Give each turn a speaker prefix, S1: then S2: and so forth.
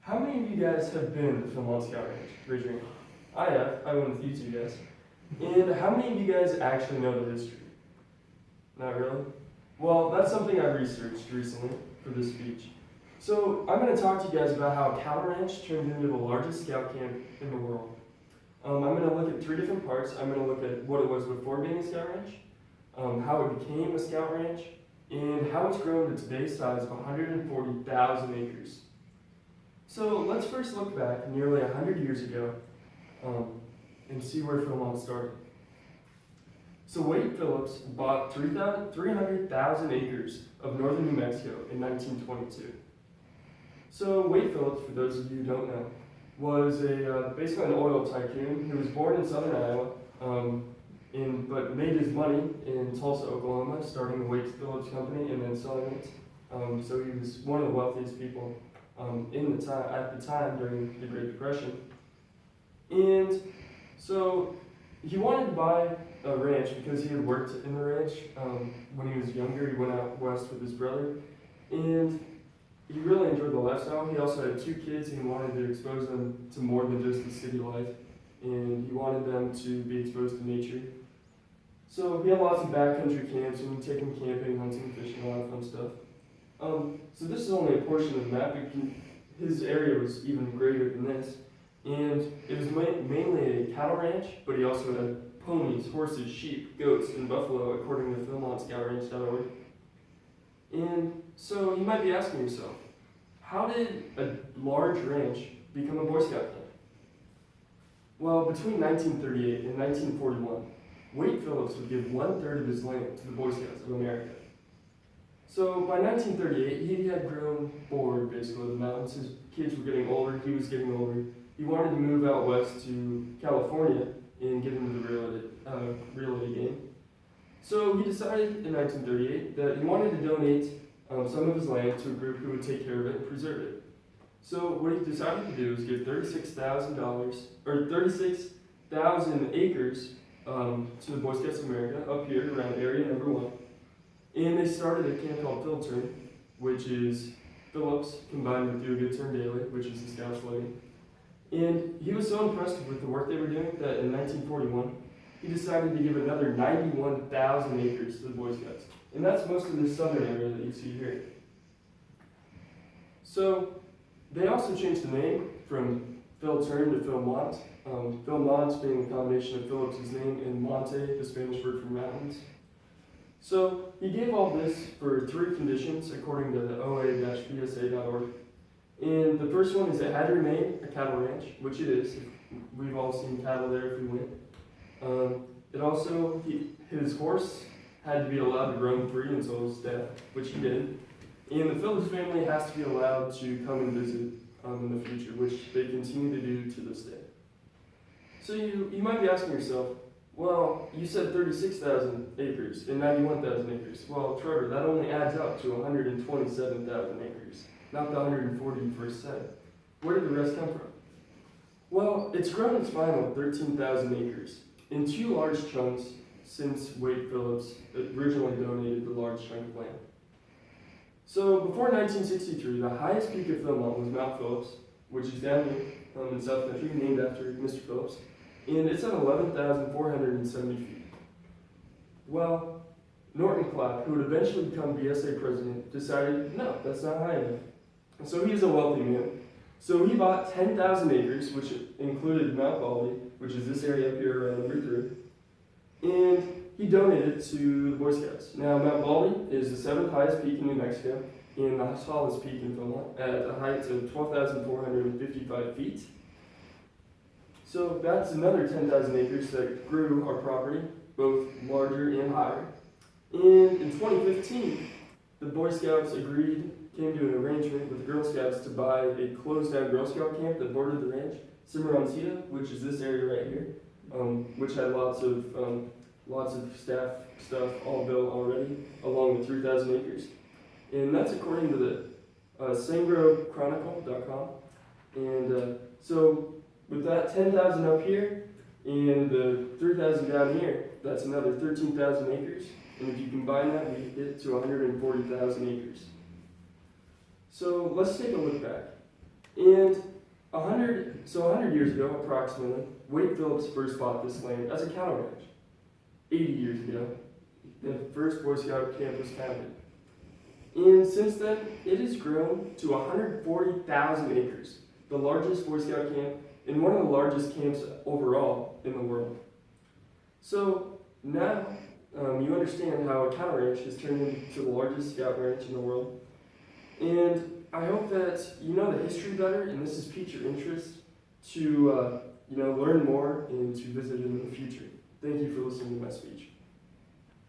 S1: How many of you guys have been to Philmont Scout Ranch? Raise your hand. I have. I went with you two guys. And how many of you guys actually know the history? Not really? Well, that's something I researched recently for this speech. So I'm going to talk to you guys about how Cattle Ranch turned into the largest scout camp in the world. I'm going to look at three different parts. I'm going to look at what it was before being a scout ranch, how it became a scout ranch, and how it's grown to today's size of 140,000 acres. So let's first look back nearly 100 years ago and see where Philmont started. So Wade Phillips bought 300,000 acres of northern New Mexico in 1922. So Wade Phillips, for those of you who don't know, was basically an oil tycoon who was born in southern Iowa, but made his money in Tulsa, Oklahoma, starting the Wade Phillips Company and then selling it. So he was one of the wealthiest people at the time during the Great Depression. And so he wanted to buy a ranch because he had worked in the ranch when he was younger. He went out west with his brother, and he really enjoyed the lifestyle. He also had two kids, and he wanted to expose them to more than just the city life, and he wanted them to be exposed to nature. So he had lots of backcountry camps, and he'd take them camping, hunting, fishing, a lot of fun stuff. So this is only a portion of the map. His area was even greater than this, and it was mainly a cattle ranch, but he also had ponies, horses, sheep, goats, and buffalo, according to PhilmontScoutRanch.org. And so you might be asking yourself, how did a large ranch become a Boy Scout camp? Well, between 1938 and 1941, Wade Phillips would give 1/3 of his land to the Boy Scouts of America. So by 1938, he had grown bored basically of the mountains. His kids were getting older, he was getting older. He wanted to move out west to California and get into the realty game. So he decided in 1938 that he wanted to donate some of his land to a group who would take care of it and preserve it. So what he decided to do was give $36,000 or 36,000 acres to the Boy Scouts of America up here around area number 1. And they started a camp called Phil Turn, which is Phillips combined with Do a Good Turn Daily, which is the Scout slogan. And he was so impressed with the work they were doing that in 1941, he decided to give another 91,000 acres to the Boy Scouts. And that's most of the southern area that you see here. So they also changed the name from Phil Turn to Philmont. Philmont being a combination of Phillips' name and Monte, the Spanish word for mountains. So he gave all this for 3 conditions according to the OA-BSA.org. And the first one is it had to remain a cattle ranch, which it is. We've all seen cattle there if we went. It also, his horse had to be allowed to roam free until his death, which he did. And the Phillips family has to be allowed to come and visit in the future, which they continue to do to this day. So you might be asking yourself, well, you said 36,000 acres and 91,000 acres. Well, Trevor, that only adds up to 127,000 acres, not the 140 you first said. Where did the rest come from? Well, it's grown its final 13,000 acres in 2 large chunks since Wade Phillips originally donated the large chunk of land. So before 1963, the highest peak of Philmont was Mount Phillips, which is down here in South Country, named after Mr. Phillips, and it's at 11,470 feet. Well, Norton Clapp, who would eventually become BSA president, decided, no, that's not high enough. And so he's a wealthy man. So he bought 10,000 acres, which included Mount Baldy, which is this area up here around Route 3, and he donated it to the Boy Scouts. Now, Mount Baldy is the 7th highest peak in New Mexico, and the tallest peak in Philmont, at a height of 12,455 feet. So that's another 10,000 acres that grew our property, both larger and higher. And in 2015, the Boy Scouts came to an arrangement with the Girl Scouts to buy a closed-down Girl Scout camp that bordered the ranch, Cimarroncita, which is this area right here, which had lots of staff stuff all built already along the 3,000 acres. And that's according to the sangrochronicle.com. And so with that 10,000 up here and the 3,000 down here, that's another 13,000 acres. And if you combine that, we get to 140,000 acres. So let's take a look back. And 100 years ago, approximately, Wade Phillips first bought this land as a cattle ranch. 80 years ago, the first Boy Scout camp was founded. And since then, it has grown to 140,000 acres, the largest Boy Scout camp and one of the largest camps overall in the world. So now you understand how a cattle ranch has turned into the largest scout ranch in the world. And I hope that you know the history better, and this has piqued your interest to learn more and to visit in the future. Thank you for listening to my speech.